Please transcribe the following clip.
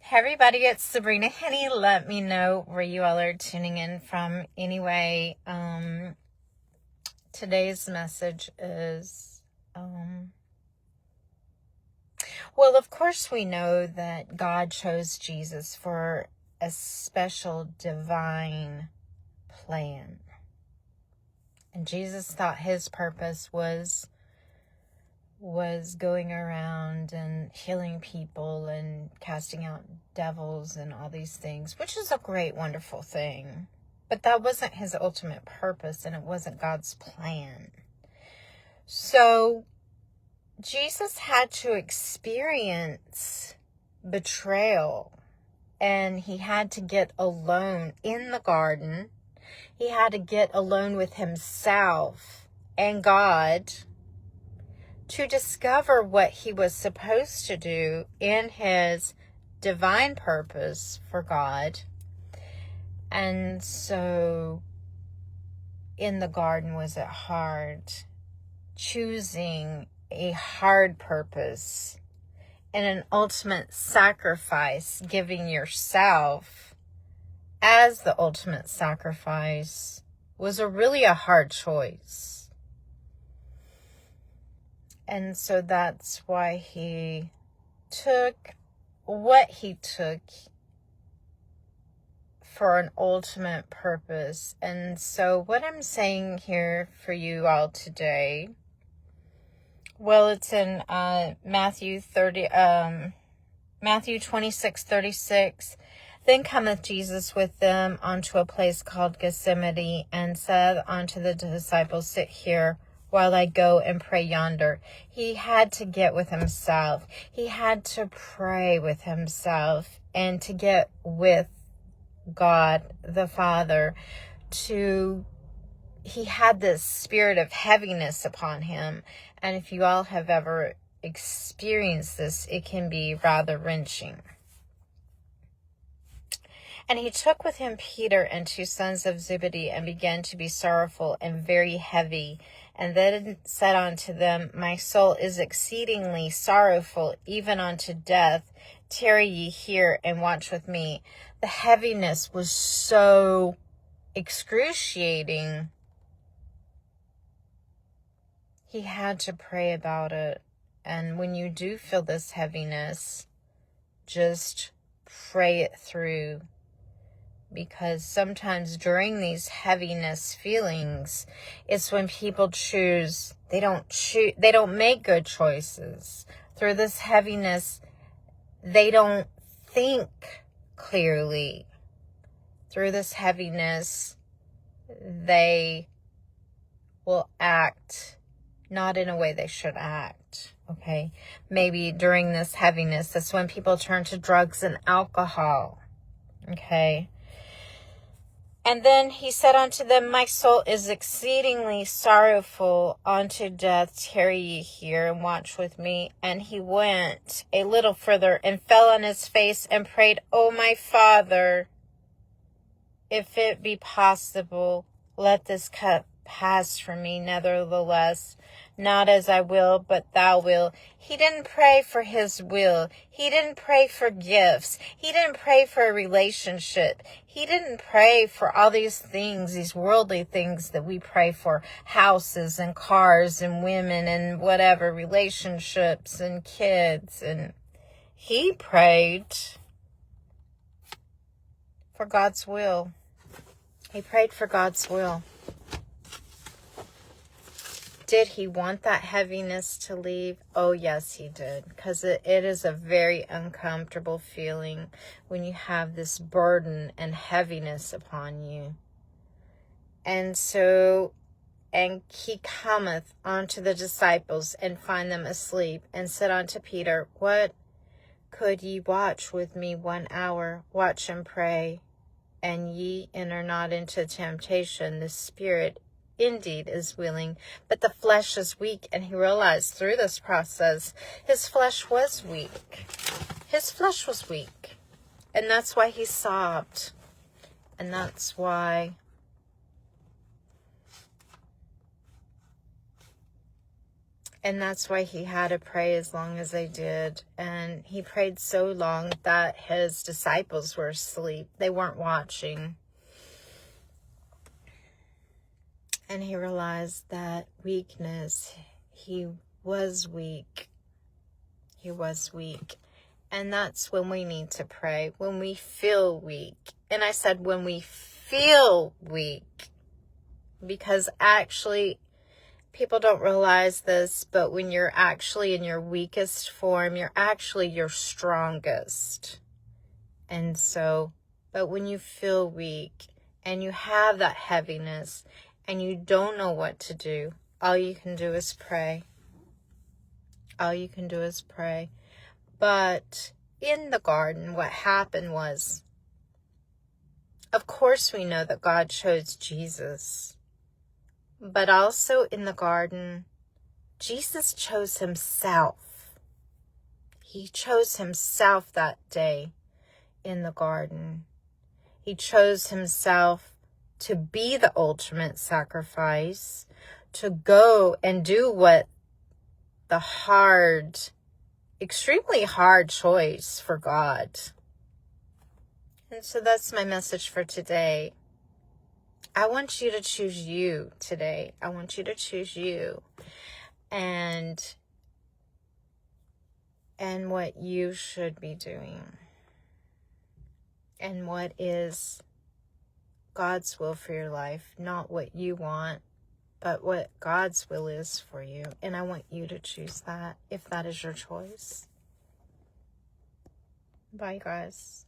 Hey everybody, it's Sabrina Henny. Let me know where you all are tuning in from. Anyway, today's message is, well, of course we know that God chose Jesus for a special divine plan. And Jesus thought his purpose was going around and healing people and casting out devils and all these things, which is a great, wonderful thing. But that wasn't his ultimate purpose, and it wasn't God's plan. So Jesus had to experience betrayal, and he had to get alone in the garden. He had to get alone with himself and God to discover what he was supposed to do in his divine purpose for God. And so in the garden, was it hard? Choosing a hard purpose and an ultimate sacrifice, giving yourself as the ultimate sacrifice, was really a hard choice. And so that's why he took what he took for an ultimate purpose. And so what I'm saying here for you all today, well, it's in Matthew 26:36. Then cometh Jesus with them unto a place called Gethsemane, and said unto the disciples, Sit here while I go and pray yonder. He had to get with himself. He had to pray with himself and to get with God the Father. He had this spirit of heaviness upon him. And if you all have ever experienced this, it can be rather wrenching. And he took with him Peter and 2 sons of Zebedee, and began to be sorrowful and very heavy. And then said unto them, My soul is exceedingly sorrowful, even unto death. Tarry ye here, and watch with me. The heaviness was so excruciating. He had to pray about it. And when you do feel this heaviness, just pray it through. Because sometimes during these heaviness feelings, it's when people they don't make good choices. Through this heaviness, they don't think clearly. Through this heaviness, they will act not in a way they should act. Okay? Maybe during this heaviness, that's when people turn to drugs and alcohol. Okay? And then he said unto them, My soul is exceedingly sorrowful unto death. Tarry ye here and watch with me. And he went a little further and fell on his face and prayed, O my Father, if it be possible, let this cup pass from me. Nevertheless, not as I will, but thou wilt. He didn't pray for his will. He didn't pray for gifts. He didn't pray for a relationship. He didn't pray for all these things, these worldly things that we pray for. Houses and cars and women and whatever, relationships and kids. And he prayed for God's will. He prayed for God's will. Did he want that heaviness to leave? Oh, yes, he did. Because it is a very uncomfortable feeling when you have this burden and heaviness upon you. And so, and he cometh unto the disciples and find them asleep, and said unto Peter, What? Could ye watch with me 1 hour? Watch and pray, and ye enter not into temptation. The spirit indeed is willing, but the flesh is weak. And he realized through this process, his flesh was weak. His flesh was weak. And that's why he sobbed. And that's why And that's why he had to pray as long as they did. And he prayed so long that his disciples were asleep. They weren't watching. And he realized that weakness, he was weak. He was weak. And that's when we need to pray, when we feel weak. And I said when we feel weak, because actually, people don't realize this, but when you're actually in your weakest form, you're actually your strongest. And so, but when you feel weak and you have that heaviness and you don't know what to do, all you can do is pray. All you can do is pray. But in the garden, what happened was, of course we know that God chose Jesus. But also in the garden, Jesus chose himself. He chose himself that day in the garden. He chose himself to be the ultimate sacrifice, to go and do what the hard, extremely hard choice for God. And so that's my message for today. I want you to choose you today. I want you to choose you and what you should be doing and what is God's will for your life, not what you want, but what God's will is for you. And I want you to choose that if that is your choice. Bye, guys.